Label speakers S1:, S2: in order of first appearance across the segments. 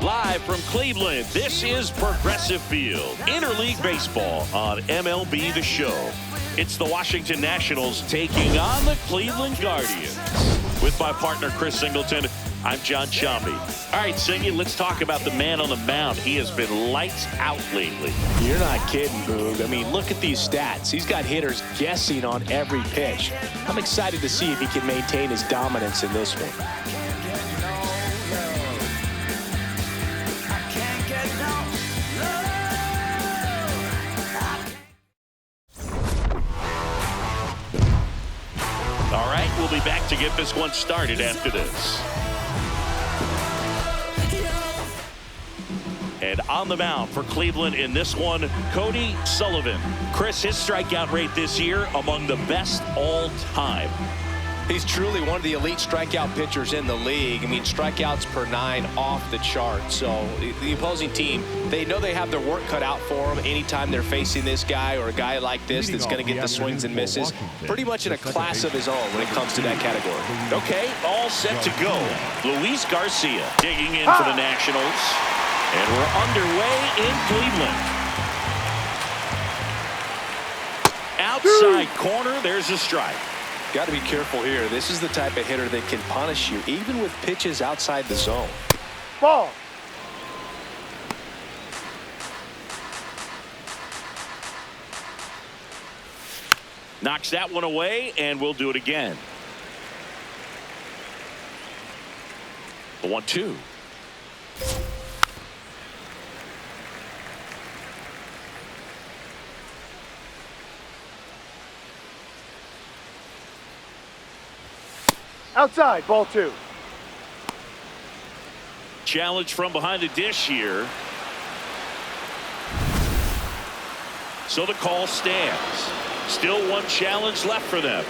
S1: Live from Cleveland, this is Progressive Field, interleague baseball on MLB The Show. It's the Washington Nationals taking on the Cleveland Guardians. With my partner, Chris Singleton, I'm John Shambi. All right, Singy, let's talk about the man on the mound. He has been lights out lately.
S2: You're not kidding, Boog. I mean, look at these stats. He's got hitters guessing on every pitch. I'm excited to see if he can maintain his dominance in this one.
S1: All right, we'll be back to get this one started after this. And on the mound for Cleveland in this one, Cody Sullivan. Chris, his strikeout rate this year among the best all time.
S2: He's truly one of the elite strikeout pitchers in the league. I mean, strikeouts per 9 off the chart. So the opposing team, they know they have their work cut out for them anytime they're facing this guy or a guy like this that's going to get the swings and misses. Pretty much in a class of his own when it comes to that category.
S1: Okay, all set to go. Luis Garcia digging in for the Nationals. And we're underway in Cleveland. Outside corner, there's a strike.
S2: Got to be careful here. This is the type of hitter that can punish you even with pitches outside the zone.
S3: Ball.
S1: Knocks that one away, and we'll do it again. The 1-2.
S3: Outside, ball 2.
S1: Challenge from behind the dish here. So the call stands. Still one challenge left for them.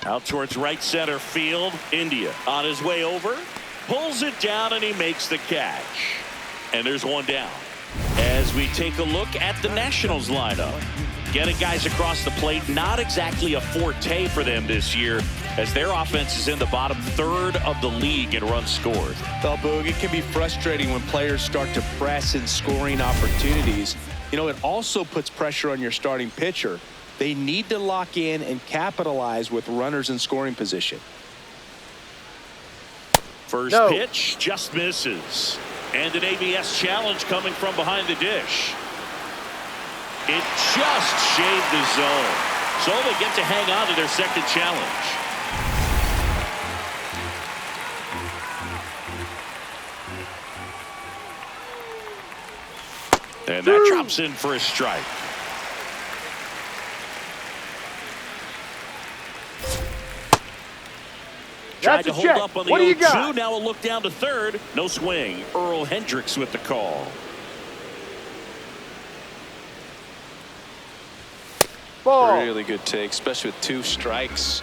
S1: Out towards right center field. India on his way over. Pulls it down and he makes the catch. And there's one down. As we take a look at the Nationals lineup. Getting guys across the plate, not exactly a forte for them this year, as their offense is in the bottom third of the league in runs scored.
S2: Well, Boog, it can be frustrating when players start to press in scoring opportunities. You know, it also puts pressure on your starting pitcher. They need to lock in and capitalize with runners in scoring position.
S1: First pitch just misses. And an ABS challenge coming from behind the dish. It just shaved the zone. So they get to hang on to their second challenge. And that drops in for a strike. Tried to hold up on the 0-2. Now a look down to third. No swing. Earl Hendricks with the call.
S3: Ball.
S2: Really good take, especially with 2 strikes.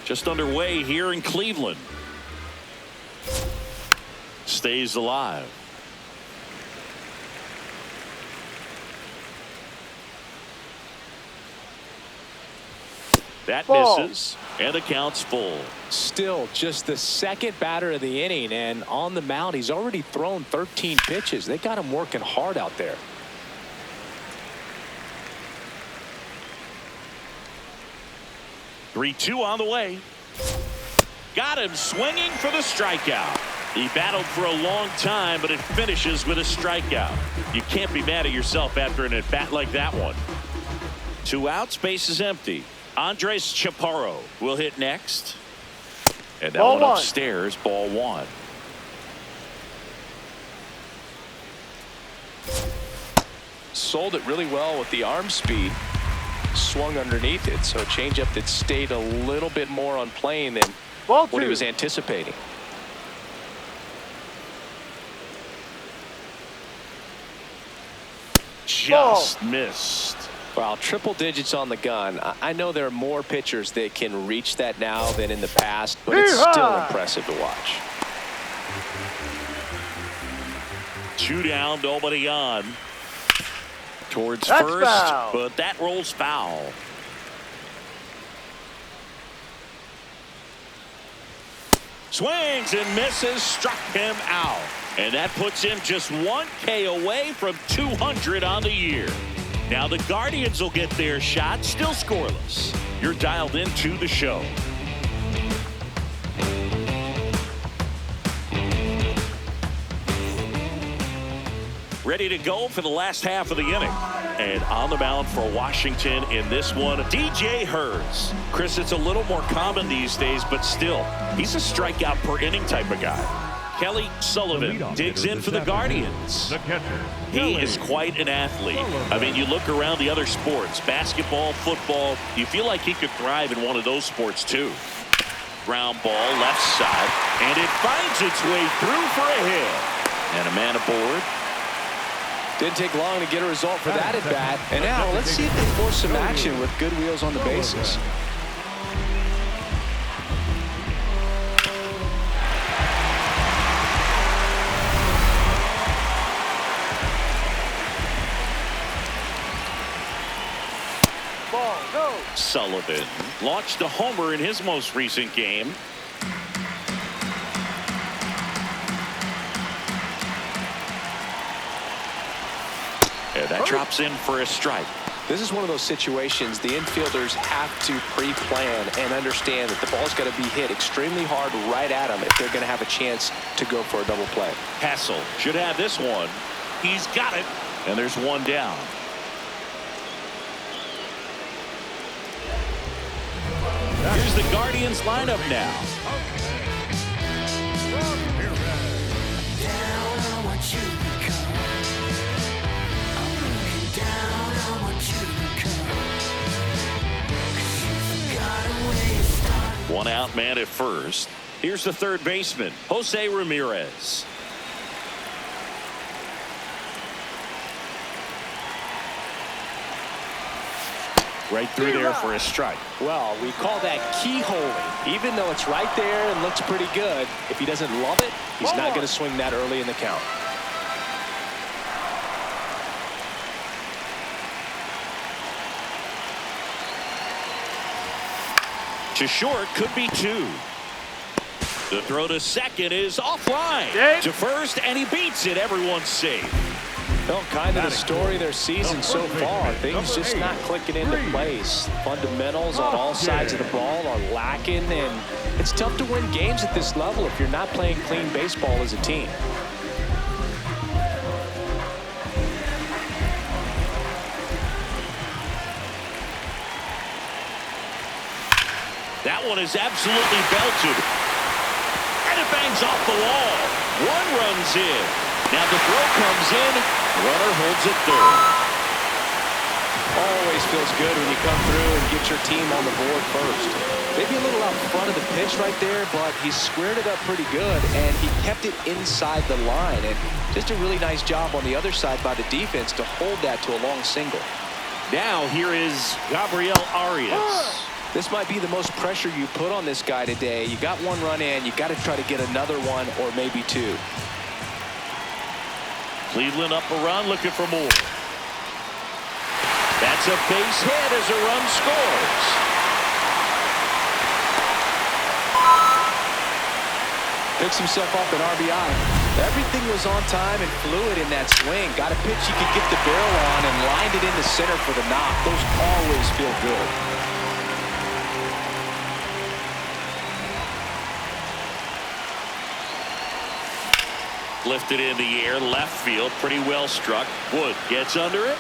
S1: Just underway here in Cleveland. Stays alive. That misses, and the count's full.
S2: Still just the second batter of the inning, and on the mound, he's already thrown 13 pitches. They got him working hard out there.
S1: Three-two on the way. Got him swinging for the strikeout. He battled for a long time, but it finishes with a strikeout. You can't be mad at yourself after an at-bat like that one. 2 outs, base is empty. Andres Chaparro will hit next. And that
S3: ball
S1: one
S3: one.
S1: Upstairs, ball 1.
S2: Sold it really well with the arm speed. Swung underneath it, so a changeup that stayed a little bit more on plane than what he was anticipating.
S1: Just missed.
S2: Wow, triple digits on the gun. I know there are more pitchers that can reach that now than in the past, but it's still impressive to watch.
S1: 2 down, nobody on. Towards
S3: That's
S1: first,
S3: foul.
S1: but that rolls foul. Swings and misses, struck him out. And that puts him just 1K away from 200 on the year. Now the Guardians will get their shot, still scoreless. You're dialed into the show. Ready to go for the last half of the inning. And on the mound for Washington in this one, DJ Hurts. Chris, it's a little more common these days, but still, he's a strikeout per inning type of guy. Kelly Sullivan digs in for the Guardians. He is quite an athlete. I mean, you look around the other sports, basketball, football, you feel like he could thrive in one of those sports too. Ground ball left side, and it finds its way through for a hit. And a man aboard.
S2: Didn't take long to get a result for that at bat. And now let's see if they force some action with good wheels on the bases.
S3: Ball, go.
S1: Sullivan launched a homer in his most recent game. And that drops in for a strike.
S2: This is one of those situations the infielders have to pre-plan and understand that the ball's got to be hit extremely hard right at them if they're going to have a chance to go for a double play.
S1: Hassel should have this one. He's got it. And there's one down. Here's the Guardians lineup now. One out man at first. Here's the third baseman, Jose Ramirez. Right through there for a strike.
S2: Well, we call that keyholing. Even though it's right there and looks pretty good, if he doesn't love it, he's not going to swing that early in the count.
S1: To short, could be two. The throw to second is offline. To first, and he beats it. Everyone's safe.
S2: Well, kind of the story of their season so far. Things just not clicking into place. Fundamentals on all sides of the ball are lacking, and it's tough to win games at this level if you're not playing clean baseball as a team.
S1: That one is absolutely belted. And it bangs off the wall. One runs in. Now the throw comes in. Runner holds it third.
S2: Always feels good when you come through and get your team on the board first. Maybe a little out front of the pitch right there, but he squared it up pretty good, and he kept it inside the line. And just a really nice job on the other side by the defense to hold that to a long single.
S1: Now here is Gabriel Arias.
S2: This might be the most pressure you put on this guy today. You got one run in, you got to try to get another one or maybe two.
S1: Cleveland up a run, looking for more. That's a base hit as a run scores.
S2: Picks himself up an RBI. Everything was on time and fluid in that swing. Got a pitch he could get the barrel on and lined it into center for the knock. Those always feel good.
S1: Lifted in the air, left field, pretty well struck. Wood gets under it.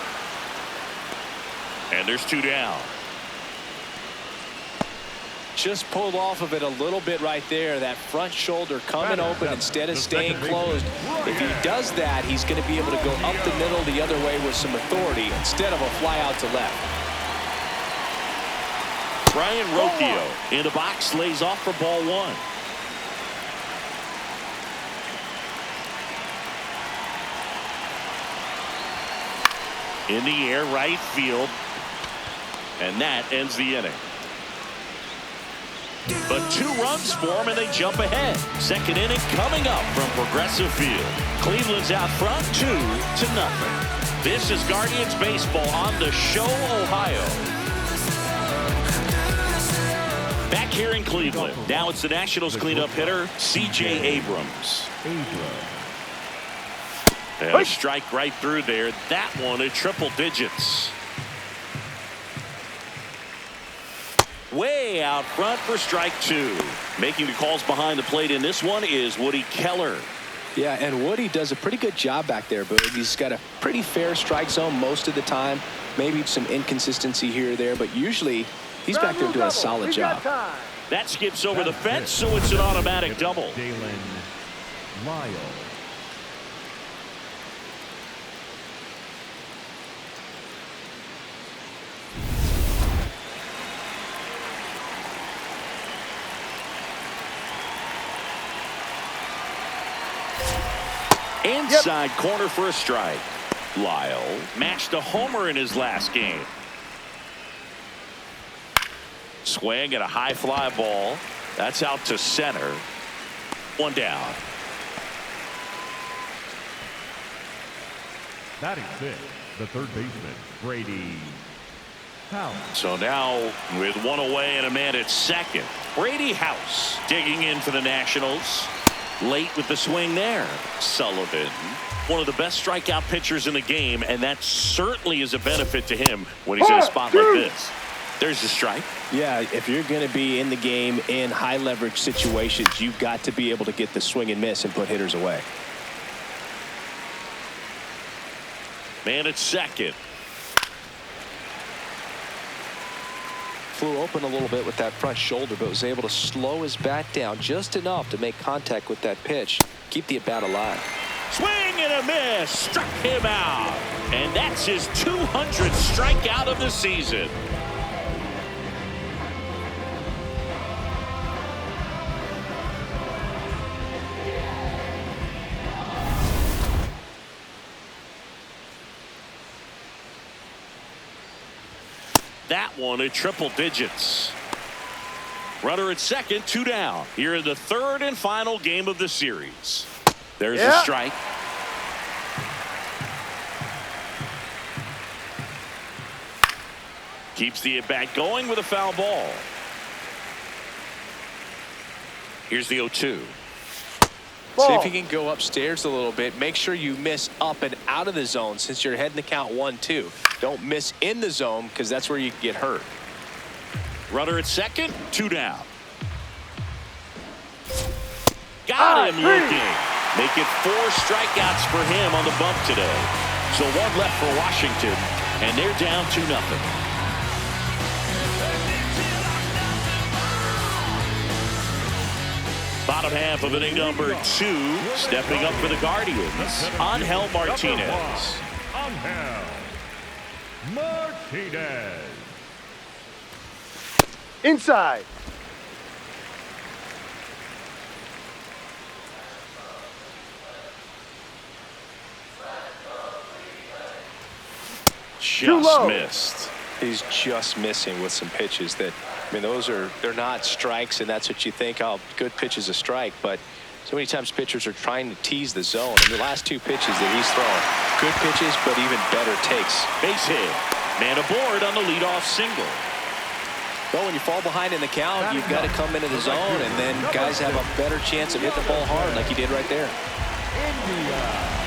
S1: And there's two down.
S2: Just pulled off of it a little bit right there. That front shoulder coming open instead of staying closed. If he does that, he's going to be able to go up the middle the other way with some authority instead of a fly out to left.
S1: Brian Rocchio in the box, lays off for ball one. In the air, right field. And that ends the inning. But 2 runs for them, and they jump ahead. Second inning coming up from Progressive Field. Cleveland's out front 2-0. This is Guardians baseball on the Show, Ohio. Back here in Cleveland, now it's the Nationals cleanup hitter, C.J. Abrams. And a strike right through there. That one at triple digits. Way out front for strike two. Making the calls behind the plate in this one is Woody Keller.
S2: Yeah, and Woody does a pretty good job back there, but he's got a pretty fair strike zone most of the time. Maybe some inconsistency here or there, but usually he's back there doing a solid job.
S1: That skips over the fence, so it's an automatic double. Inside corner for a strike. Lyle matched a homer in his last game. Swing at a high fly ball. That's out to center. One down.
S4: Batting six, the third baseman, Brady House.
S1: So now with one away and a man at second, Brady House digging in for the Nationals. Late with the swing there. Sullivan, one of the best strikeout pitchers in the game, and that certainly is a benefit to him when he's in a spot like this. There's the strike.
S2: Yeah, if you're going to be in the game in high leverage situations, you've got to be able to get the swing and miss and put hitters away.
S1: Man at second.
S2: Flew open a little bit with that front shoulder, but was able to slow his bat down just enough to make contact with that pitch. Keep the at-bat alive.
S1: Swing and a miss. Struck him out. And that's his 200th strikeout of the season. That one at triple digits. Runner at second, two down. Here in the third and final game of the series. There's a strike. Keeps the at-bat going with a foul ball. Here's the 0-2.
S2: See if you can go upstairs a little bit. Make sure you miss up and out of the zone since you're heading to count 1-2. Don't miss in the zone because that's where you get hurt.
S1: Runner at second, two down. Got him looking. Make it 4 strikeouts for him on the bump today. So one left for Washington, and they're down 2-0. Bottom half of inning number 2, stepping up for the Guardians, Angel Martinez.
S4: Angel Martinez.
S3: Inside.
S1: Just missed.
S2: He's just missing with some pitches that, I mean, they're not strikes, and that's what you think, oh, good pitch is a strike, but so many times pitchers are trying to tease the zone. And the last 2 pitches that he's throwing, good pitches, but even better takes.
S1: Base hit. Man aboard on the leadoff single.
S2: Well, when you fall behind in the count, you've got to come into the zone, and then guys have a better chance of hitting the ball hard like he did right there.
S4: India.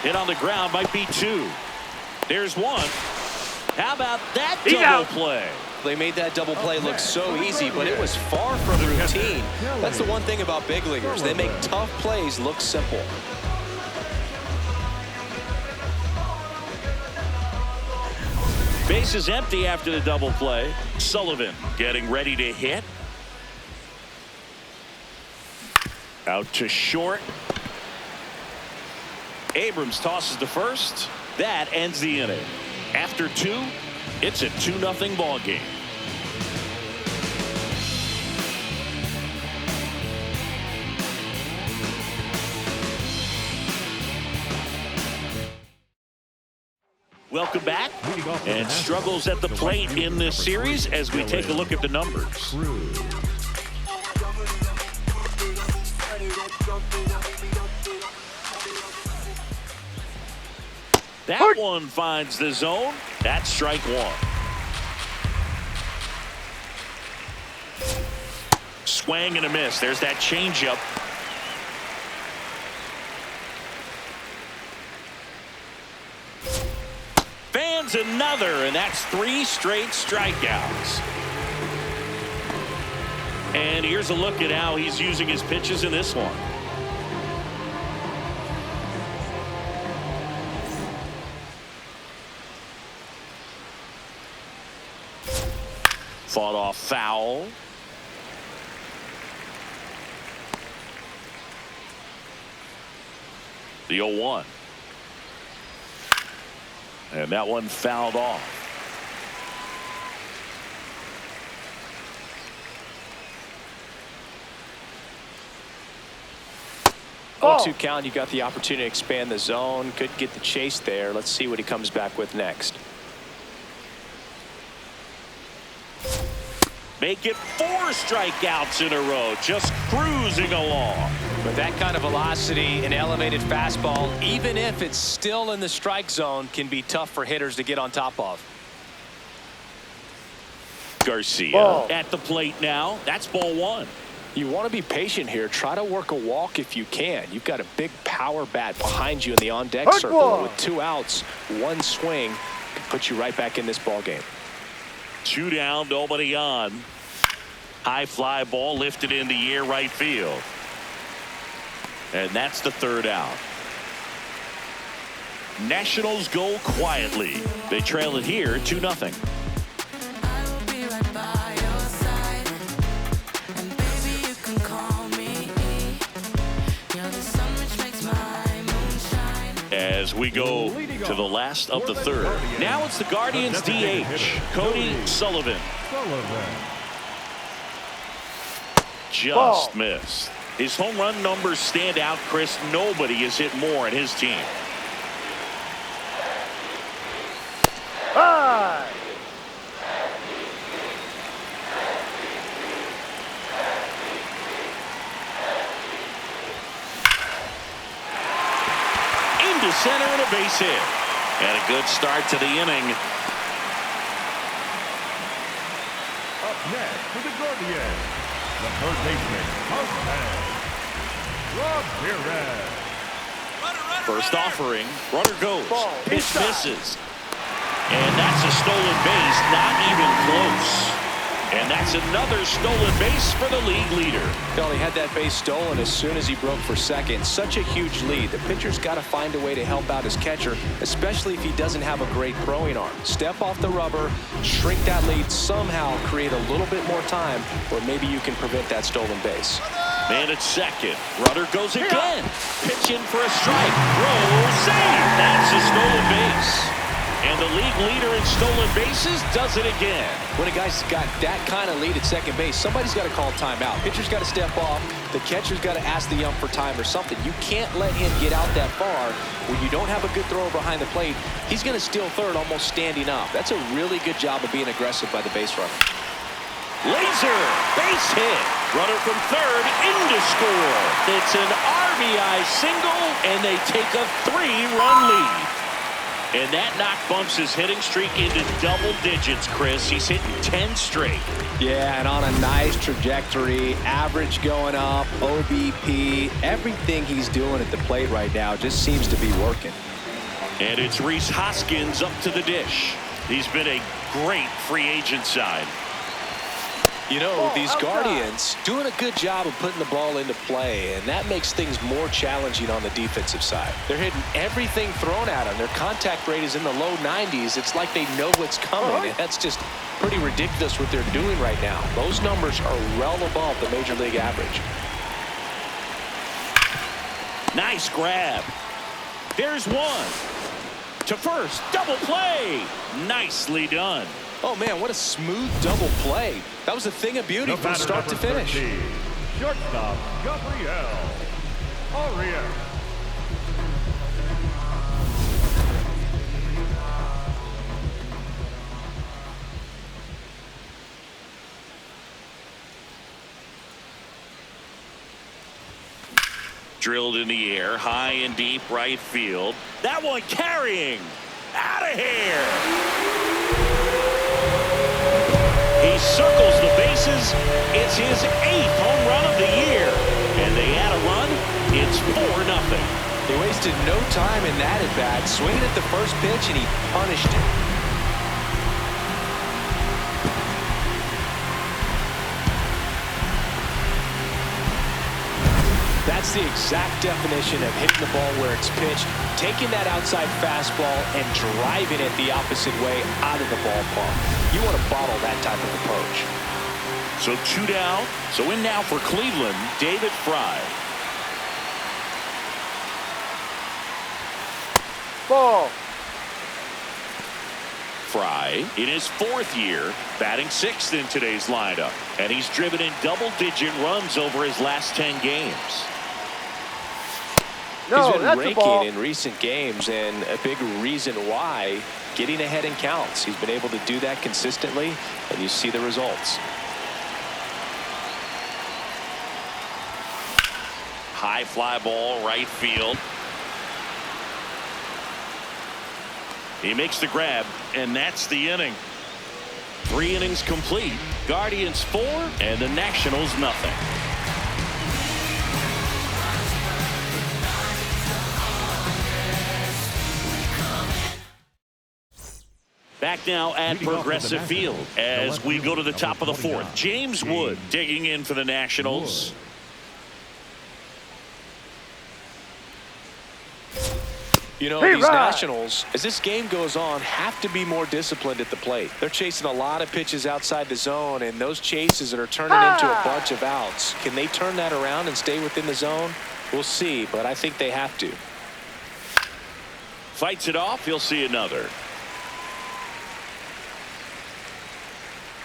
S1: Hit on the ground, might be 2. There's 1. How about that double play?
S2: They made that double play look so easy, but it was far from routine. That's the one thing about big leaguers. They make tough plays look simple.
S1: Base is empty after the double play. Sullivan getting ready to hit. Out to short. Abrams tosses to first. That ends the inning. After 2, it's a 2-0 ball game. Welcome welcome back. And struggles at the plate in this series as we take a look at the numbers. That one finds the zone. That's strike one. Swing and a miss. There's that changeup. Fans another, and that's 3 straight strikeouts. And here's a look at how he's using his pitches in this one. Fought off foul. The 0-1. And that one fouled off.
S2: 0-2 count. You got the opportunity to expand the zone. Could get the chase there. Let's see what he comes back with next.
S1: Make it 4 strikeouts in a row, just cruising along.
S2: With that kind of velocity, an elevated fastball, even if it's still in the strike zone, can be tough for hitters to get on top of.
S1: Garcia at the plate now. That's ball 1.
S2: You want to be patient here. Try to work a walk if you can. You've got a big power bat behind you in the on-deck circle. With 2 outs, 1 swing can put you right back in this ball game.
S1: 2 down, nobody on. High fly ball lifted in the air right field. And that's the 3rd out. Nationals go quietly. They trail it here 2-0. As we go to the last of the 3rd. Now it's the Guardians DH, Cody Sullivan. Just missed. His home run numbers stand out, Chris. Nobody has hit more in his team. Into center and a base hit. And a good start to the inning.
S4: Up next for the Gaurdians, the third baseman, Rob Perez.
S1: First offering, runner goes, pitch misses. And that's a stolen base, not even close. And that's another stolen base for the league leader.
S2: Well, he had that base stolen as soon as he broke for second. Such a huge lead. The pitcher's got to find a way to help out his catcher, especially if he doesn't have a great throwing arm. Step off the rubber, shrink that lead, somehow create a little bit more time, or maybe you can prevent that stolen base.
S1: Man at second. Runner goes again. Pitch in for a strike. Throw, save. That's a stolen base. And the league leader in stolen bases does it again.
S2: When a guy's got that kind of lead at second base, somebody's got to call timeout. Pitcher's got to step off. The catcher's got to ask the ump for time or something. You can't let him get out that far when you don't have a good thrower behind the plate. He's going to steal third almost standing up. That's a really good job of being aggressive by the base runner.
S1: Laser, base hit. Runner from third in to score. It's an RBI single, and they take a 3-run lead. And that knock bumps his hitting streak into double digits, Chris. He's hitting 10 straight.
S2: Yeah, and on a nice trajectory. Average going up, OBP. Everything he's doing at the plate right now just seems to be working.
S1: And it's Rhys Hoskins up to the dish. He's been a great free agent sign.
S2: You know, these Guardians doing a good job of putting the ball into play, and that makes things more challenging on the defensive side. They're hitting everything thrown at them. Their contact rate is in the low 90s. It's like they know what's coming, and that's just pretty ridiculous what they're doing right now. Those numbers are well above the major league average.
S1: Nice grab. There's one. To first, double play. Nicely done.
S2: Oh, man, what a smooth double play. That was a thing of beauty from start to finish.
S4: 13, shortstop, Gabriel Arias.
S1: drilled in the air, high and deep right field. That one carrying. Out of here. He circles the bases. It's his 8th home run of the year. And they add a run. It's 4-0.
S2: He wasted no time in that at bat, swinging at the first pitch, and he punished it. That's the exact definition of hitting the ball where it's pitched, taking that outside fastball and driving it the opposite way out of the ballpark. You want to bottle that type of approach.
S1: So 2 down. So in now for Cleveland, David Fry.
S3: Ball.
S1: Fry, in his 4th year, batting 6th in today's lineup. And he's driven in double-digit runs over his last 10 games.
S3: No,
S2: he's been
S3: that's a ball.
S2: raking in recent games, and a big reason why, getting ahead in counts. He's been able to do that consistently, and you see the results.
S1: High fly ball, right field. He makes the grab, and that's the inning. 3 innings complete. Guardians 4, and the Nationals nothing. Back now at Progressive Field as we go to the top of the 4th. James Wood digging in for the Nationals.
S2: You know, these Nationals, as this game goes on, have to be more disciplined at the plate. They're chasing a lot of pitches outside the zone, and those chases are turning into a bunch of outs. Can they turn that around and stay within the zone? We'll see, but I think they have to.
S1: Fights it off. He'll see another.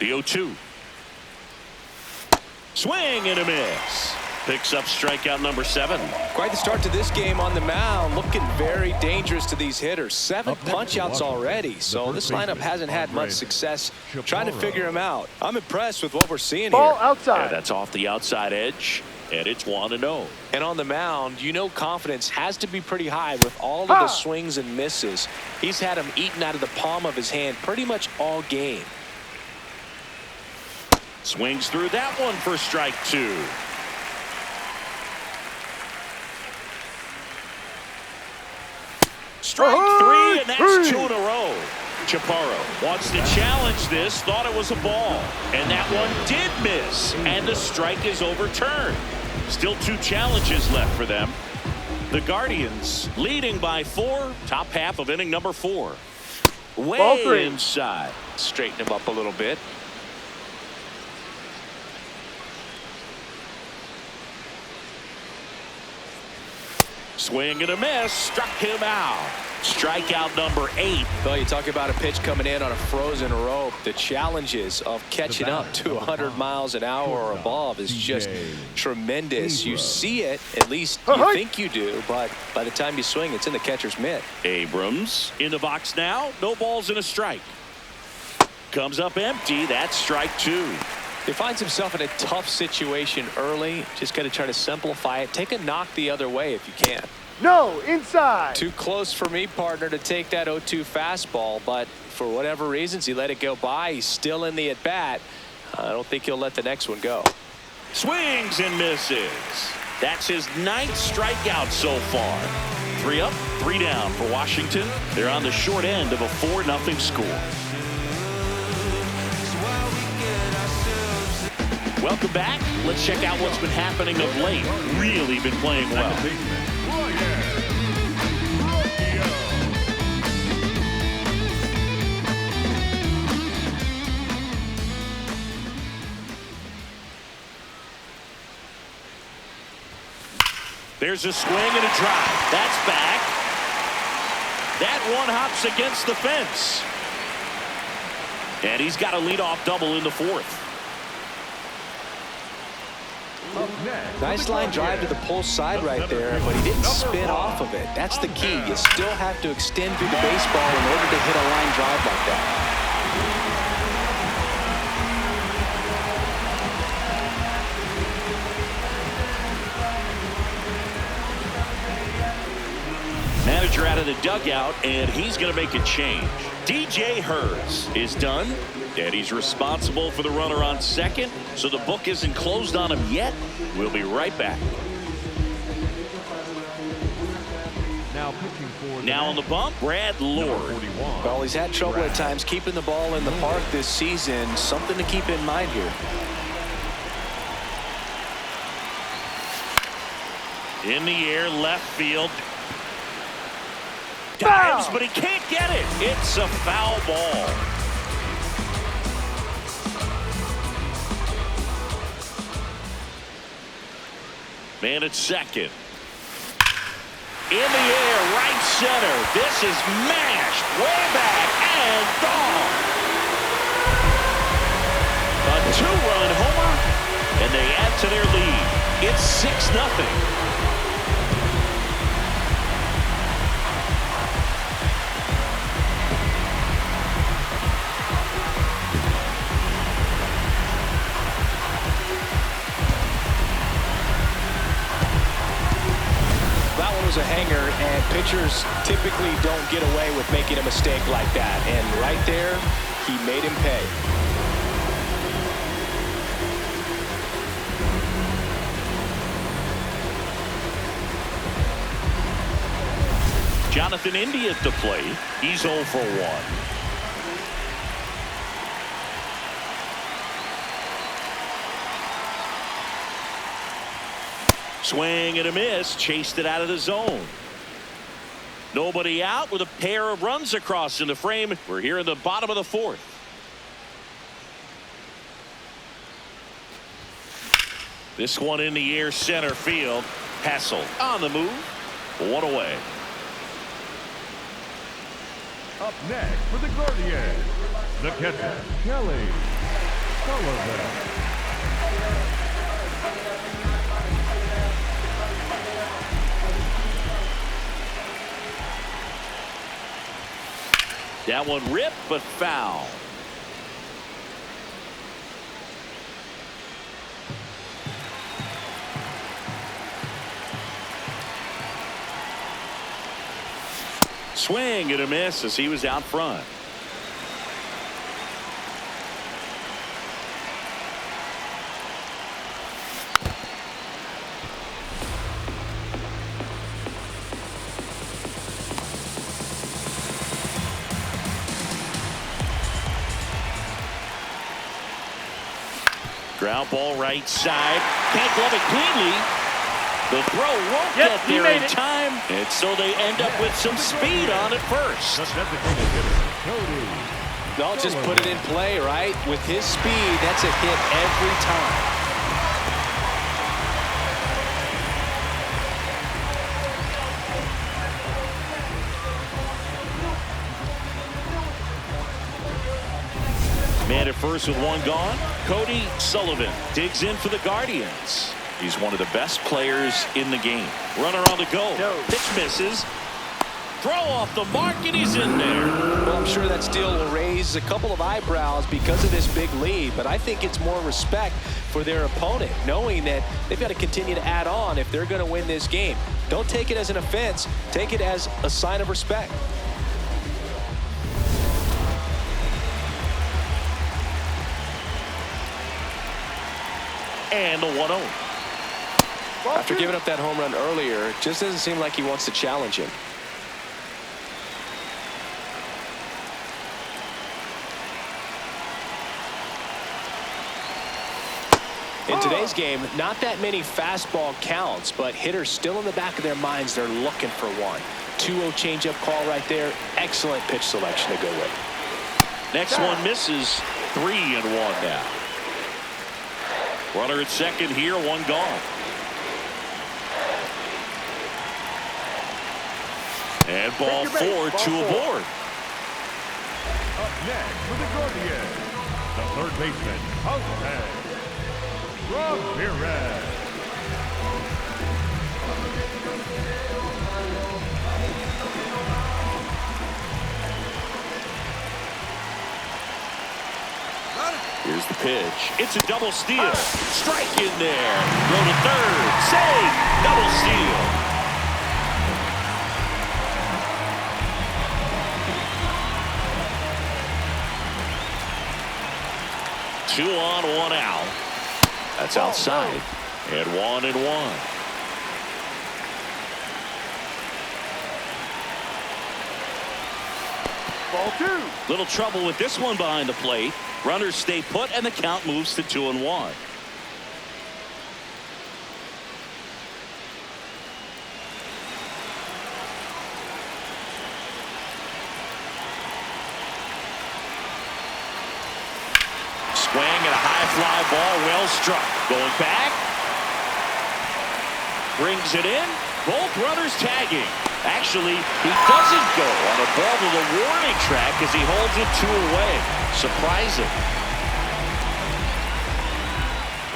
S1: The 0-2. Swing and a miss. Picks up strikeout number 7.
S2: Quite the start to this game on the mound. Looking very dangerous to these hitters. 7 punch-outs already. So this lineup hasn't had much success trying to figure him out. I'm impressed with what we're seeing
S3: Ball
S2: here.
S3: outside.
S1: Yeah, that's off the outside edge. And it's 1-0.
S2: And on the mound, you know confidence has to be pretty high with all of the swings and misses. He's had them eaten out of the palm of his hand pretty much all game.
S1: Swings through that one for strike 2. Strike 3, and that's 2 in a row. Chaparro wants to challenge this, thought it was a ball, and that one did miss, and the strike is overturned. Still 2 challenges left for them. The Guardians leading by 4, top half of inning number 4. Way inside.
S2: Straighten him up a little bit.
S1: Swing and a miss, struck him out. Strikeout number 8.
S2: Well, you talk about a pitch coming in on a frozen rope. The challenges of catching up to 100 miles an hour or above is just tremendous. You see it, at least you think you do, but by the time you swing, it's in the catcher's mitt.
S1: Abrams in the box now. No balls and a strike. Comes up empty. That's strike 2.
S2: He finds himself in a tough situation early. Just got to try to simplify it. Take a knock the other way if you can.
S3: No, inside.
S2: Too close for me, partner, to take that 0-2 fastball, but for whatever reasons, he let it go by. He's still in the at-bat. I don't think he'll let the next one go.
S1: Swings and misses. That's his 9th strikeout so far. 3 up, 3 down for Washington. They're on the short end of a 4-0 score. Welcome back. Let's check out what's been happening of late. Really been playing well. There's a swing and a drive. That's back. That one hops against the fence. And he's got a leadoff double in the 4th.
S2: Nice line drive to the pull side right there, but he didn't spin off of it. That's the key. You still have to extend through the baseball in order to hit a line drive like that.
S1: dugout, and he's going to make a change. DJ Hurts is done, and he's responsible for the runner on second, so the book isn't closed on him yet. We'll be right back. Now on the bump, Brad Lord.
S2: Well, he's had trouble at times keeping the ball in the park this season. Something to keep in mind here.
S1: In the air, left field. Dives, but he can't get it. It's a foul ball. Man at second. In the air, right center. This is mashed way back and gone. A two-run homer, and they add to their lead. It's 6-0.
S2: A hanger, and pitchers typically don't get away with making a mistake like that, and right there he made him pay.
S1: Jonathan India at the plate. He's 0 for 1. Swing and a miss, chased it out of the zone. Nobody out with a pair of runs across in the frame. We're here in the bottom of the fourth. This one in the air, center field. Hassel on the move. 1 away.
S4: Up next for the Gaurdians, the catcher, Kelly Sullivan.
S1: That one ripped, but foul. Swing and a miss as he was out front. Ground ball right side. Can't glove it cleanly. The throw won't get there in time. And so they end up with some speed on it first.
S2: They'll just put it in play, right? With his speed, that's a hit every time.
S1: Man at first with one gone. Cody Sullivan digs in for the Guardians. He's one of the best players in the game. Runner on the go. Pitch misses. Throw off the mark, and he's in there.
S2: Well, I'm sure that steal will raise a couple of eyebrows because of this big lead, but I think it's more respect for their opponent, knowing that they've got to continue to add on if they're going to win this game. Don't take it as an offense. Take it as a sign of respect.
S1: And the 1-0.
S2: After giving up that home run earlier, it just doesn't seem like he wants to challenge him. In today's game, not that many fastball counts, but hitters still in the back of their minds, they're looking for one. 2-0 changeup call right there. Excellent pitch selection to go with.
S1: Next one misses. 3-1 now. Runner at second here, one gone. And ball 4, 2 aboard.
S4: Up next for the Gaurdians, the third baseman, Jose Ramirez.
S1: Here's the pitch. It's a double steal. Strike in there. Go to third. Save. Double steal. 2 on, 1 out. That's outside. And 1-1.
S3: Ball 2.
S1: Little trouble with this one behind the plate. Runners stay put, and the count moves to 2-1. Swing and a high fly ball, well struck. Going back. Brings it in. Both runners tagging. Actually, he doesn't go on a ball to the warning track as he holds it 2 away. Surprising.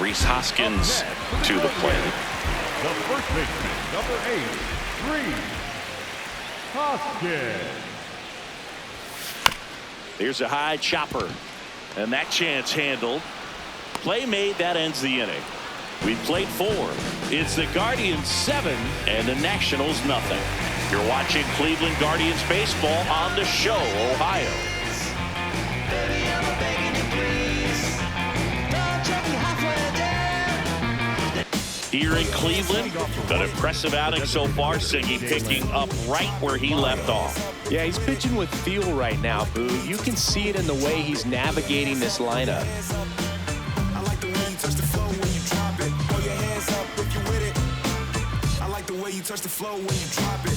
S1: Rhys Hoskins to the plate.
S4: The first baseman, number 8, Rhys Hoskins.
S1: Here's a high chopper. And that chance handled. Play made, that ends the inning. We've played 4. It's the Guardians 7 and the Nationals nothing. You're watching Cleveland Guardians baseball on the Show, Ohio. Here in Cleveland, an impressive outing so far, Siggy picking up right where he left off.
S2: Yeah, he's pitching with feel right now, Boo. You can see it in the way he's navigating this lineup.
S5: I like the way you touch the flow when you drop it. Throw your hands up if you with it. I like the way you touch the flow when you drop it.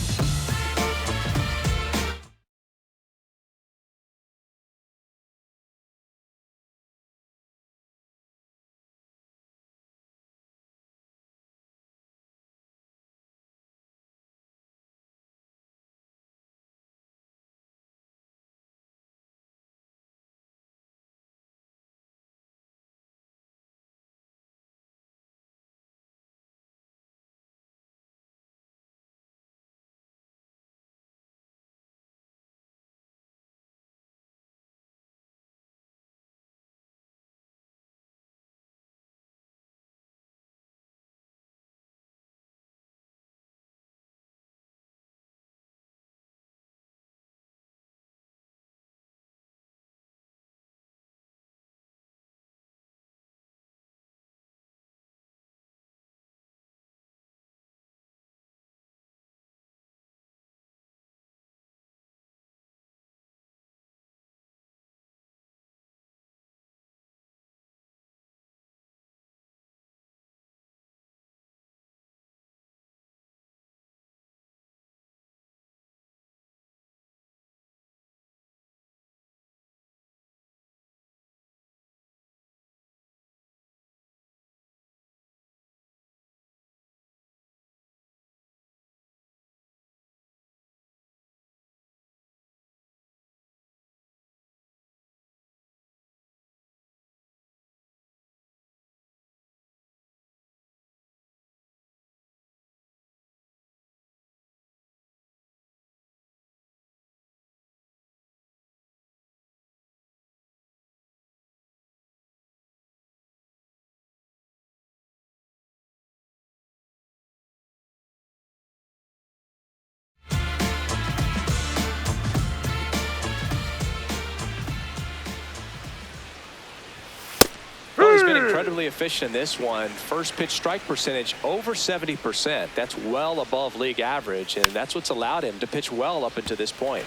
S2: Well, he's been incredibly efficient in this one. First pitch strike percentage over 70%. That's well above league average, and that's what's allowed him to pitch well up until this point.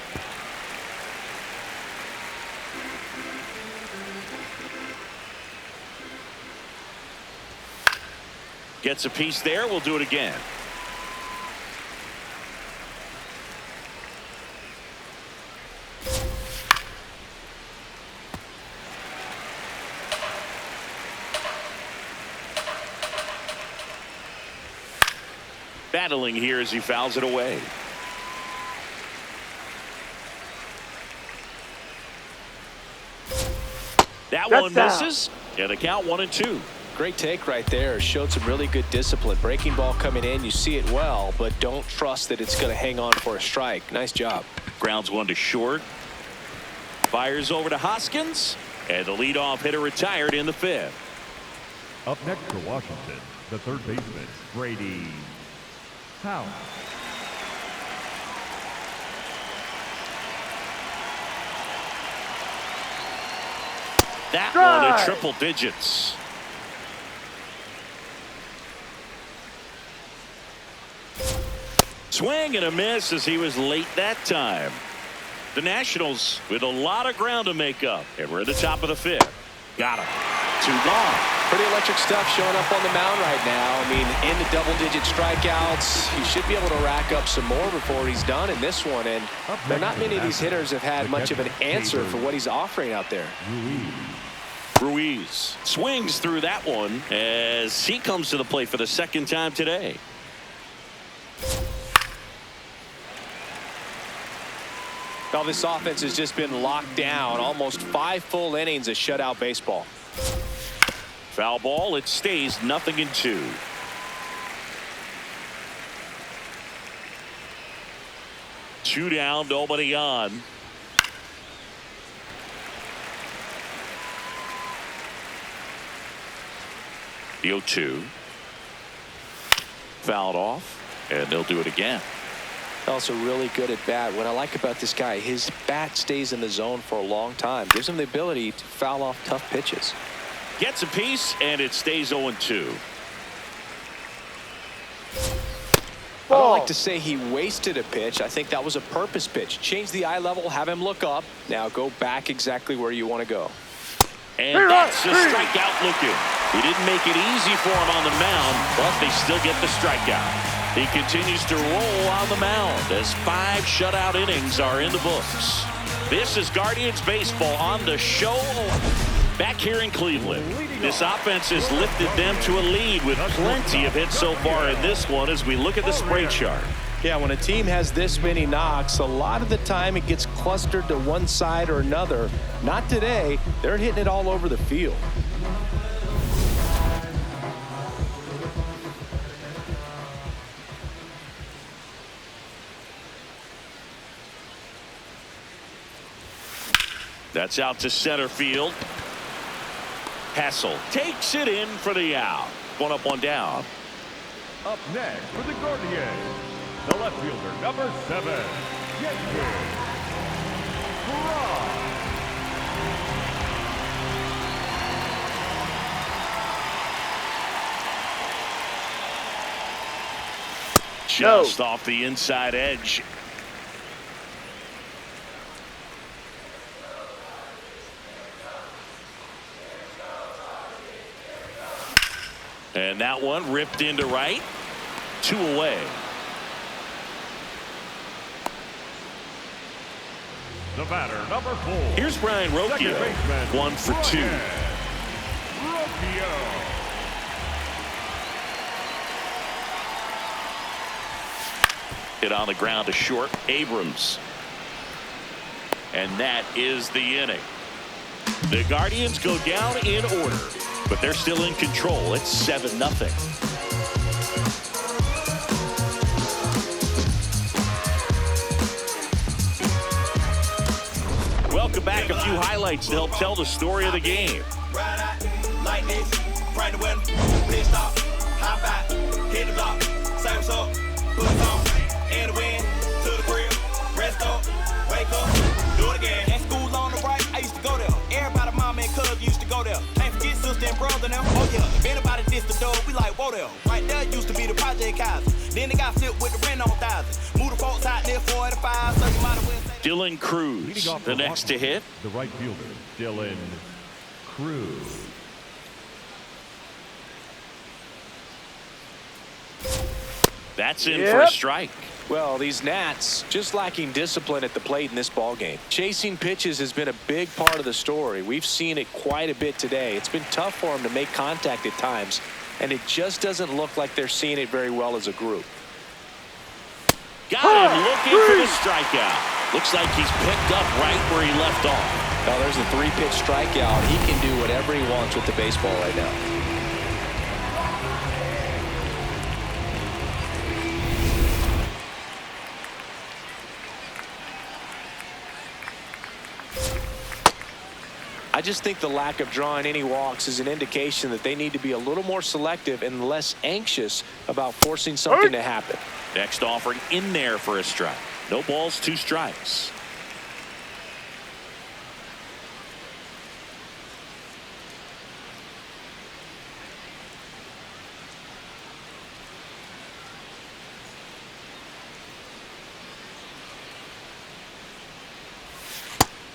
S1: Gets a piece there. We'll do it again. Battling here as he fouls it away. That one misses. And the count 1-2.
S2: Great take right there. Showed some really good discipline. Breaking ball coming in. You see it well, but don't trust that it's going to hang on for a strike. Nice job.
S1: Grounds one to short. Fires over to Hoskins. And the leadoff hitter retired in the 5th.
S4: Up next for Washington, the third baseman, Brady House.
S1: that one in triple digits. Swing and a miss as he was late that time. The Nationals with a lot of ground to make up. And we're at the top of the fifth. Got him. 2 gone.
S2: Pretty electric stuff showing up on the mound right now. I mean, into double-digit strikeouts. He should be able to rack up some more before he's done in this one. And not many of these hitters have had much of an answer for what he's offering out there.
S1: Ruiz swings through that one as he comes to the plate for the second time today.
S2: Well, this offense has just been locked down. Almost 5 full innings of shutout baseball.
S1: Foul ball. It stays 0-2. Two down, nobody on. The 0-2. Fouled off, and they'll do it again.
S2: Also really good at bat. What I like about this guy, his bat stays in the zone for a long time. Gives him the ability to foul off tough pitches.
S1: Gets a piece, and it stays 0-2.
S2: I don't like to say he wasted a pitch. I think that was a purpose pitch. Change the eye level, have him look up. Now go back exactly where you want to go.
S1: And that's a strikeout looking. He didn't make it easy for him on the mound, but they still get the strikeout. He continues to roll on the mound as 5 shutout innings are in the books. This is Guardians baseball on the show back here in Cleveland. This offense has lifted them to a lead with plenty of hits so far in this one as we look at the spray chart.
S2: Yeah, when a team has this many knocks, a lot of the time it gets clustered to one side or another. Not today. They're hitting it all over the field.
S1: That's out to center field. Hassel takes it in for the out. 1 up, 1 down.
S4: Up next for the Guardians, the left fielder, number 7,
S1: Just off the inside edge. And that one ripped into right. 2 away.
S4: The batter, number 4.
S1: Here's Brian Rocchio. 1 for 2.
S4: Rocchio.
S1: Hit on the ground to short. Abrams. And that is the inning. The Guardians go down in order, but they're still in control. It's 7-0. Welcome back. A few highlights to help tell the story of the game.
S6: Do it again. At school on the right, I used to go there. Everybody, mama and cuz used to go there. Can't forget sister and brother now. Oh yeah, if anybody dissed the dog, we like, whoa there. Right there used to be the Project Kaiser. Then they got flipped with the rent on thousands. Moved the folks out there 45, so you might as well say
S1: Dylan Cruz, the next to hit.
S4: The right fielder, Dylan Cruz.
S1: That's in for a strike.
S2: Well, these Nats just lacking discipline at the plate in this ballgame. Chasing pitches has been a big part of the story. We've seen it quite a bit today. It's been tough for them to make contact at times, and it just doesn't look like they're seeing it very well as a group.
S1: Got him looking for the strikeout. Looks like he's picked up right where he left off.
S2: Now there's a 3-pitch strikeout. He can do whatever he wants with the baseball right now. I just think the lack of drawing any walks is an indication that they need to be a little more selective and less anxious about forcing something to happen.
S1: Next offering in there for a strike. No balls, 2 strikes.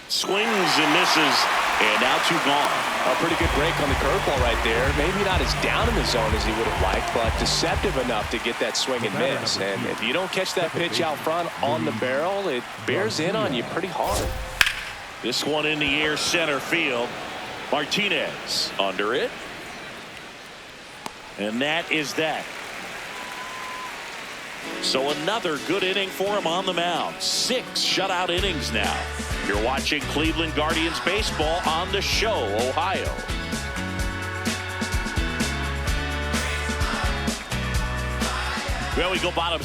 S1: Swings and misses, and now 2 gone.
S2: A pretty good break on the curveball right there. Maybe not as down in the zone as he would have liked, but deceptive enough to get that swing and miss. And if you don't catch that pitch out front on the barrel, it bears in on you pretty hard.
S1: This one in the air, center field. Martinez under it. And that is that. So another good inning for him on the mound. 6 shutout innings now. You're watching Cleveland Guardians baseball on The Show, Ohio. Well, we go bottom.